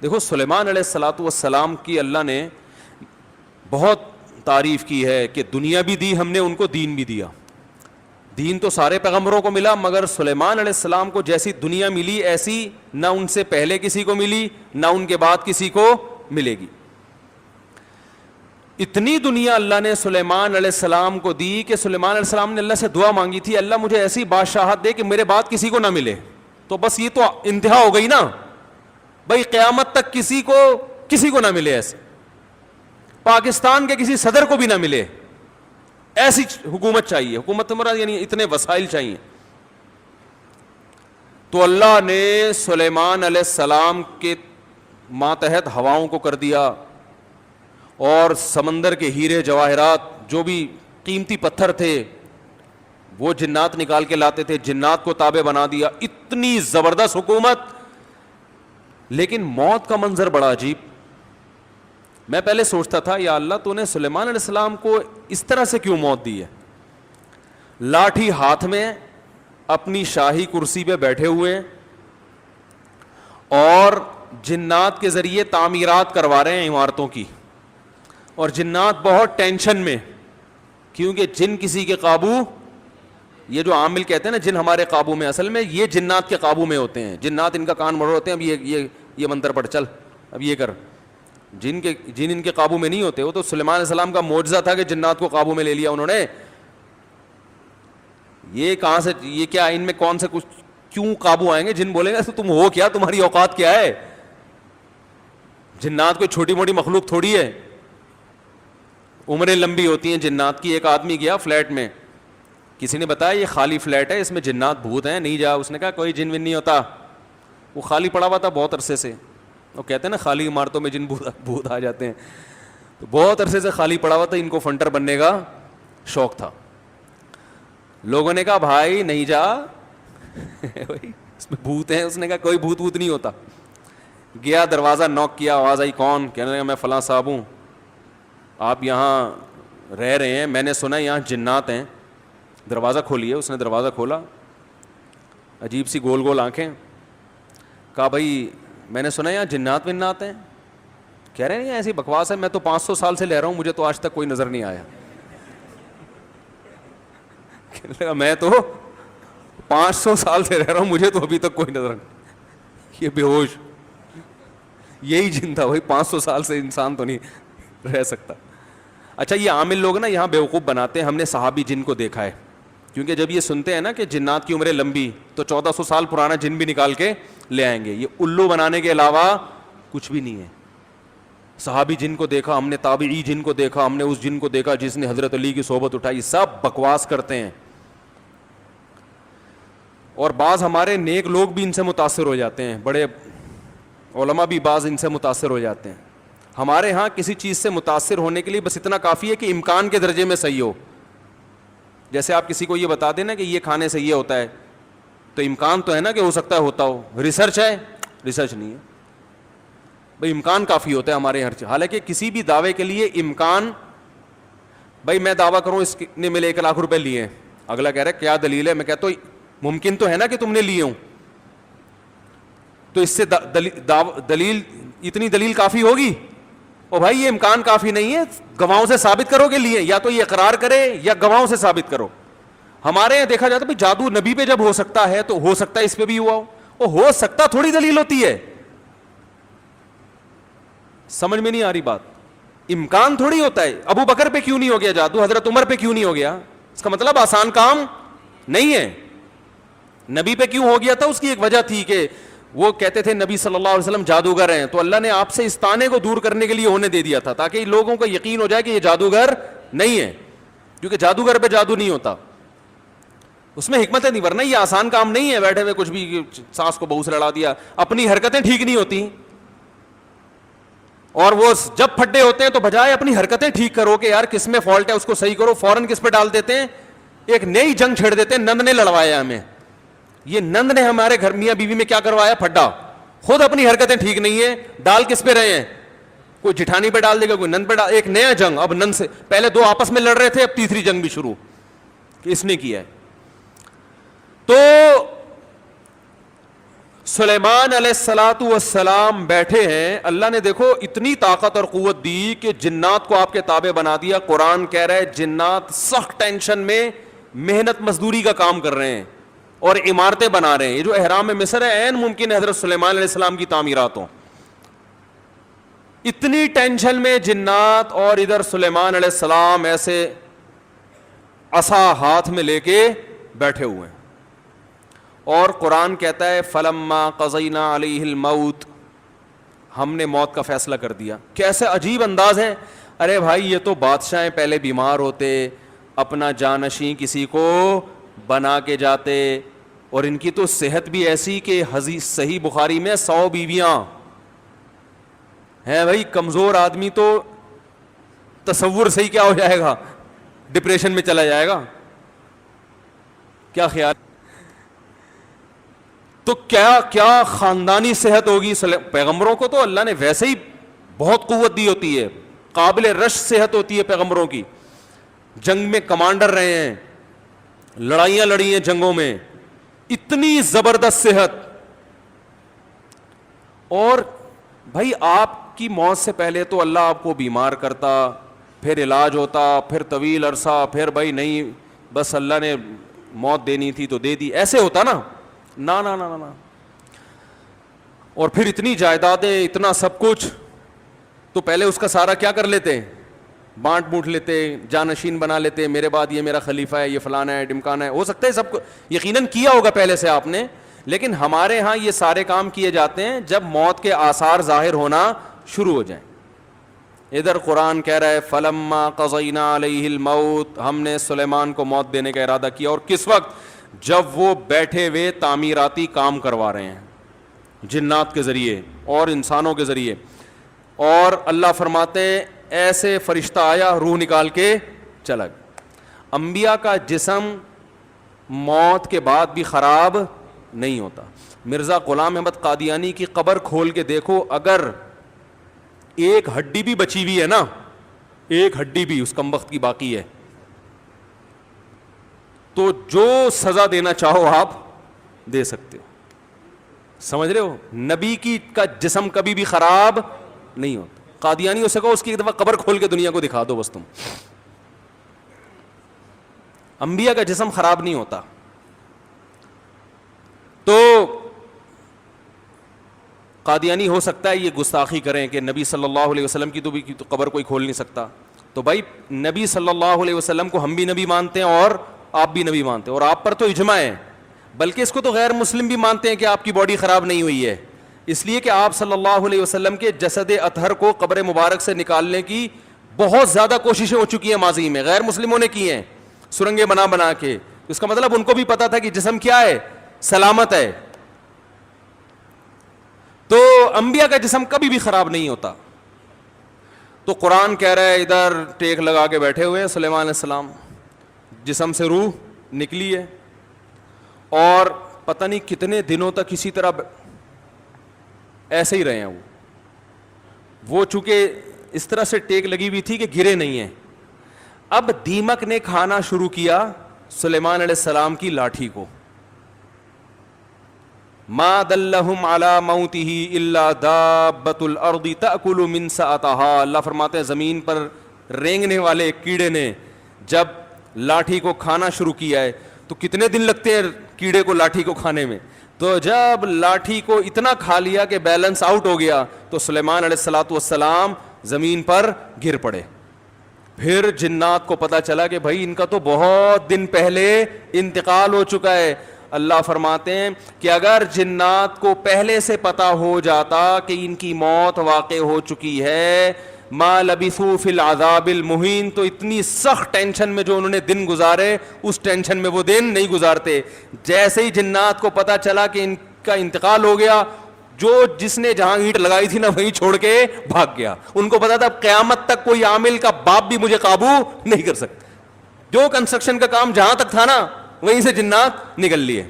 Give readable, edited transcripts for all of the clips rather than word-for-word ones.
دیکھو سلیمان علیہ الصلوۃ والسلام کی اللہ نے بہت تعریف کی ہے کہ دنیا بھی دی ہم نے ان کو, دین بھی دیا. دین تو سارے پیغمبروں کو ملا, مگر سلیمان علیہ السلام کو جیسی دنیا ملی ایسی نہ ان سے پہلے کسی کو ملی نہ ان کے بعد کسی کو ملے گی. اتنی دنیا اللہ نے سلیمان علیہ السلام کو دی کہ سلیمان علیہ السلام نے اللہ سے دعا مانگی تھی, اللہ مجھے ایسی بادشاہت دے کہ میرے بعد کسی کو نہ ملے. تو بس یہ تو انتہا ہو گئی نا بھائی, قیامت تک کسی کو نہ ملے ایسے, پاکستان کے کسی صدر کو بھی نہ ملے ایسی حکومت چاہیے. حکومت مراد یعنی اتنے وسائل چاہیے. تو اللہ نے سلیمان علیہ السلام کے ماتحت ہواؤں کو کر دیا, اور سمندر کے ہیرے جواہرات جو بھی قیمتی پتھر تھے وہ جنات نکال کے لاتے تھے, جنات کو تابع بنا دیا. اتنی زبردست حکومت, لیکن موت کا منظر بڑا عجیب. میں پہلے سوچتا تھا یا اللہ تو نے سلیمان علیہ السلام کو اس طرح سے کیوں موت دی ہے؟ لاٹھی ہاتھ میں اپنی شاہی کرسی پہ بیٹھے ہوئے اور جنات کے ذریعے تعمیرات کروا رہے ہیں عمارتوں کی, اور جنات بہت ٹینشن میں, کیونکہ جن کسی کے قابو, یہ جو عامل کہتے ہیں نا جن ہمارے قابو میں, اصل میں یہ جنات کے قابو میں ہوتے ہیں. جنات ان کا کان مروڑ ہوتے ہیں, اب یہ منتر پڑھ چل, اب یہ کر. جن ان کے قابو میں نہیں ہوتے. وہ تو سلیمان علیہ السلام کا معجزہ تھا کہ جنات کو قابو میں لے لیا انہوں نے. یہ کہاں سے, یہ کیا ان میں کون سے کچھ کیوں قابو آئیں گے؟ جن بولیں گے تم ہو کیا, تمہاری اوقات کیا ہے؟ جنات کوئی چھوٹی موٹی مخلوق تھوڑی ہے, عمریں لمبی ہوتی ہیں جنات کی. ایک آدمی گیا فلیٹ میں, کسی نے بتایا یہ خالی فلیٹ ہے, اس میں جنات بھوت ہیں, نہیں جا. اس نے کہا کوئی جن ون نہیں ہوتا. وہ خالی پڑا ہوا تھا بہت عرصے سے. وہ کہتے ہیں نا خالی عمارتوں میں جن بھوت آ جاتے ہیں, تو بہت عرصے سے خالی پڑا ہوا تھا. ان کو فنٹر بننے کا شوق تھا. لوگوں نے کہا بھائی نہیں جا اس میں بھوت ہیں. اس نے کہا کوئی بھوت نہیں ہوتا. گیا, دروازہ نوک کیا, آواز آئی کون؟ کہنے لگا میں فلاں صاحب ہوں, آپ یہاں رہ رہے ہیں, میں نے سنا یہاں جنات ہیں, دروازہ کھولیے. اس نے دروازہ کھولا, عجیب سی گول گول آنکھیں. کہا بھائی میں نے سنا یہاں جنات ونات ہیں. کہہ رہے ہیں ایسی بکواس ہے, میں تو 500 سال سے لے رہا ہوں, مجھے تو آج تک کوئی نظر نہیں آیا. کہنے لگا میں تو 500 سال سے رہ رہا ہوں, مجھے تو ابھی تک کوئی نظر نہیں. یہ بے ہوش, یہی جن تھا بھائی, 500 سال سے انسان تو نہیں رہ سکتا. اچھا یہ عامل لوگ نا یہاں بیوقوف بناتے ہیں, ہم نے صحابی جن کو دیکھا ہے, کیونکہ جب یہ سنتے ہیں نا کہ جنات کی عمریں لمبی, تو 1400 سال پرانا جن بھی نکال کے لے آئیں گے. یہ الو بنانے کے علاوہ کچھ بھی نہیں ہے. صحابی جن کو دیکھا ہم نے, تابعی جن کو دیکھا ہم نے, اس جن کو دیکھا جس نے حضرت علی کی صحبت اٹھائی, سب بکواس کرتے ہیں. اور بعض ہمارے نیک لوگ بھی ان سے متاثر ہو جاتے ہیں, بڑے علماء بھی بعض ان سے متاثر ہو جاتے ہیں. ہمارے ہاں کسی چیز سے متاثر ہونے کے لیے بس اتنا کافی ہے کہ امکان کے درجے میں صحیح ہو. جیسے آپ کسی کو یہ بتا دیں نا کہ یہ کھانے سے یہ ہوتا ہے, تو امکان تو ہے نا کہ ہو سکتا ہے ہوتا ہو. ریسرچ ہے؟ ریسرچ نہیں ہے بھائی, امکان کافی ہوتا ہے ہمارے ہر چیز. حالانکہ کسی بھی دعوے کے لیے امکان, بھائی میں دعویٰ کروں اس نے میرے 1 لاکھ روپے لیے, اگلا کہہ رہا ہے کیا دلیل ہے, میں کہتا ہوں ممکن تو ہے نا کہ تم نے لیے ہوں, تو اس سے دلیل اتنی دلیل کافی ہوگی. او بھائی یہ امکان کافی نہیں ہے, گواہوں سے ثابت کرو کہ لیے, یا تو یہ اقرار کرے یا گواہوں سے ثابت کرو. ہمارے یہاں دیکھا جاتا ہے جادو نبی پہ جب ہو سکتا ہے تو ہو سکتا ہے اس پہ بھی ہوا ہو سکتا تھوڑی دلیل ہوتی ہے. سمجھ میں نہیں آ رہی بات. امکان تھوڑی ہوتا ہے. ابو بکر پہ کیوں نہیں ہو گیا جادو, حضرت عمر پہ کیوں نہیں ہو گیا, اس کا مطلب آسان کام نہیں ہے. نبی پہ کیوں ہو گیا تھا, اس کی ایک وجہ تھی کہ وہ کہتے تھے نبی صلی اللہ علیہ وسلم جادوگر ہیں, تو اللہ نے آپ سے اس طعنے کو دور کرنے کے لیے ہونے دے دیا تھا, تاکہ لوگوں کو یقین ہو جائے کہ یہ جادوگر نہیں ہے, کیونکہ جادوگر پہ جادو نہیں ہوتا. اس میں حکمت نہیں, ورنہ یہ آسان کام نہیں ہے بیٹھے ہوئے کچھ بھی ساس کو بہو سے لڑا دیا. اپنی حرکتیں ٹھیک نہیں ہوتی, اور وہ جب پھڈے ہوتے ہیں تو بجائے اپنی حرکتیں ٹھیک کرو کہ یار کس میں فالٹ ہے اس کو صحیح کرو, فوراً کس پہ ڈال دیتے ہیں, ایک نئی جنگ چھیڑ دیتے ہیں. نند نے لڑوایا ہمیں, یہ نند نے ہمارے گھر میاں بیوی میں کیا کروایا, پھڈا. خود اپنی حرکتیں ٹھیک نہیں ہے, ڈال کس پہ رہے ہیں, کوئی جٹھانی پہ ڈال دے گا, کوئی نند پہ ڈال, ایک نیا جنگ. اب نند سے پہلے 2 آپس میں لڑ رہے تھے, اب تیسری جنگ بھی شروع کہ اس نے کیا ہے. تو سلیمان علیہ الصلوۃ والسلام بیٹھے ہیں, اللہ نے دیکھو اتنی طاقت اور قوت دی کہ جنات کو آپ کے تابع بنا دیا. قرآن کہہ رہا ہے جنات سخت ٹینشن میں محنت مزدوری کا کام کر رہے ہیں اور عمارتیں بنا رہے ہیں. یہ جو احرام مصر ہے عین ممکن ہے حضرت سلیمان علیہ السلام کی تعمیرات ہوں. اتنی ٹینشن میں جنات, اور ادھر سلیمان علیہ السلام ایسے عصا ہاتھ میں لے کے بیٹھے ہوئے ہیں. اور قرآن کہتا ہے فلما قضینا علیہ الموت, ہم نے موت کا فیصلہ کر دیا. کیسے عجیب انداز ہے. ارے بھائی یہ تو بادشاہ پہلے بیمار ہوتے, اپنا جانشین کسی کو بنا کے جاتے, اور ان کی تو صحت بھی ایسی کہ حدیث صحیح بخاری میں 100 بیویاں ہیں. بھائی کمزور آدمی تو تصور صحیح کیا ہو جائے گا, ڈپریشن میں چلا جائے گا. کیا خیال, تو کیا کیا خاندانی صحت ہوگی. پیغمبروں کو تو اللہ نے ویسے ہی بہت قوت دی ہوتی ہے, قابل رشک صحت ہوتی ہے پیغمبروں کی. جنگ میں کمانڈر رہے ہیں, لڑائیاں لڑی ہیں جنگوں میں, اتنی زبردست صحت. اور بھائی آپ کی موت سے پہلے تو اللہ آپ کو بیمار کرتا, پھر علاج ہوتا, پھر طویل عرصہ, پھر بھائی نہیں بس اللہ نے موت دینی تھی تو دے دی, ایسے ہوتا نا. نا نا نا نا. اور پھر اتنی جائیدادیں, اتنا سب کچھ, تو پہلے اس کا سارا کیا کر لیتے, بانٹ بوٹ لیتے, جانشین بنا لیتے, میرے بعد یہ میرا خلیفہ ہے, یہ فلانا ہے, ڈمکانا ہے. ہو سکتا ہے سب کو یقیناً کیا ہوگا پہلے سے آپ نے, لیکن ہمارے ہاں یہ سارے کام کیے جاتے ہیں جب موت کے آثار ظاہر ہونا شروع ہو جائیں. ادھر قرآن کہہ رہا ہے فلما قضینا علیہ الموت, ہم نے سلیمان کو موت دینے کا ارادہ کیا. اور کس وقت, جب وہ بیٹھے ہوئے تعمیراتی کام کروا رہے ہیں جنات کے ذریعے اور انسانوں کے ذریعے. اور اللہ فرماتے ہیں ایسے فرشتہ آیا, روح نکال کے چلا گیا. انبیاء کا جسم موت کے بعد بھی خراب نہیں ہوتا. مرزا غلام احمد قادیانی کی قبر کھول کے دیکھو, اگر ایک ہڈی بھی بچی ہوئی ہے نا, ایک ہڈی بھی اس کمبخت کی باقی ہے, تو جو سزا دینا چاہو آپ دے سکتے ہو. سمجھ رہے ہو, نبی کی کا جسم کبھی بھی خراب نہیں ہوتا. قادیانی سے کہو اس کی ایک دفعہ قبر کھول کے دنیا کو دکھا دو بس تم. انبیاء کا جسم خراب نہیں ہوتا. تو قادیانی ہو سکتا ہے یہ گستاخی کریں کہ نبی صلی اللہ علیہ وسلم کی تو قبر کوئی کھول نہیں سکتا. تو بھائی نبی صلی اللہ علیہ وسلم کو ہم بھی نبی مانتے ہیں اور آپ بھی نبی مانتے ہیں, اور آپ پر تو اجماع ہے, بلکہ اس کو تو غیر مسلم بھی مانتے ہیں کہ آپ کی باڈی خراب نہیں ہوئی ہے, اس لیے کہ آپ صلی اللہ علیہ وسلم کے جسد اطہر کو قبر مبارک سے نکالنے کی بہت زیادہ کوششیں ہو چکی ہیں ماضی میں, غیر مسلموں نے کی ہیں سرنگیں بنا بنا کے. اس کا مطلب ان کو بھی پتا تھا کہ جسم کیا ہے, سلامت ہے. تو انبیاء کا جسم کبھی بھی خراب نہیں ہوتا. تو قرآن کہہ رہا ہے ادھر ٹیک لگا کے بیٹھے ہوئے ہیں سلیمان علیہ السلام, جسم سے روح نکلی ہے, اور پتہ نہیں کتنے دنوں تک اسی طرح ایسے ہی رہے ہیں. وہ چونکہ اس طرح سے ٹیک لگی ہوئی تھی کہ گرے نہیں ہیں. اب دیمک نے کھانا شروع کیا سلیمان علیہ السلام کی لاٹھی کو. ما دلہم علی موتہ الا دابۃ الارض تأکل من سأتہا. اللہ فرماتے ہیں زمین پر رینگنے والے کیڑے نے جب لاٹھی کو کھانا شروع کیا ہے, تو کتنے دن لگتے ہیں کیڑے کو لاٹھی کو کھانے میں, تو جب لاٹھی کو اتنا کھا لیا کہ بیلنس آؤٹ ہو گیا تو سلیمان علیہ الصلوۃ والسلام زمین پر گر پڑے. پھر جنات کو پتا چلا کہ بھائی ان کا تو بہت دن پہلے انتقال ہو چکا ہے. اللہ فرماتے ہیں کہ اگر جنات کو پہلے سے پتا ہو جاتا کہ ان کی موت واقع ہو چکی ہے, ما لبثوا فی العذاب المہین, تو اتنی سخت ٹینشن میں جو انہوں نے دن گزارے اس ٹینشن میں وہ دن نہیں گزارتے. جیسے ہی جنات کو پتا چلا کہ ان کا انتقال ہو گیا, جس نے جہاں اینٹ لگائی تھی نا وہیں چھوڑ کے بھاگ گیا. ان کو پتا تھا قیامت تک کوئی عامل کا باپ بھی مجھے قابو نہیں کر سکتا. جو کنسٹرکشن کا کام جہاں تک تھا نا وہیں سے جنات نکل لیے.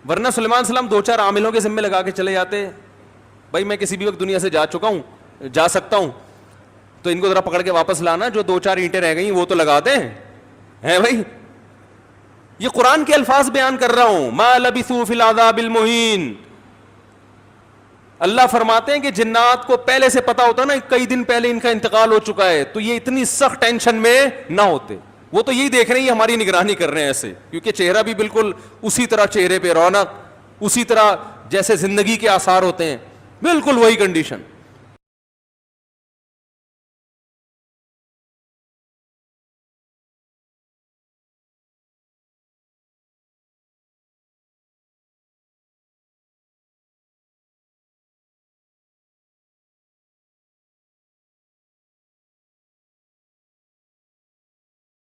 ورنہ سلیمان السلام 2-4 عاملوں کے ذمے لگا کے چلے جاتے, بھائی میں کسی بھی وقت دنیا سے جا چکا ہوں, جا سکتا ہوں, تو ان کو ذرا پکڑ کے واپس لانا, جو 2-4 اینٹیں رہ گئی وہ تو لگا دیں ہیں بھائی. یہ قرآن کے الفاظ بیان کر رہا ہوں. ما لبثوا فی العذاب المہین. اللہ فرماتے ہیں کہ جنات کو پہلے سے پتا ہوتا نا کئی دن پہلے ان کا انتقال ہو چکا ہے, تو یہ اتنی سخت ٹینشن میں نہ ہوتے. وہ تو یہی دیکھ رہے ہیں یہ ہماری نگرانی کر رہے ہیں ایسے, کیونکہ چہرہ بھی بالکل اسی طرح, چہرے پہ رونق اسی طرح جیسے زندگی کے آثار ہوتے ہیں, بالکل وہی کنڈیشن.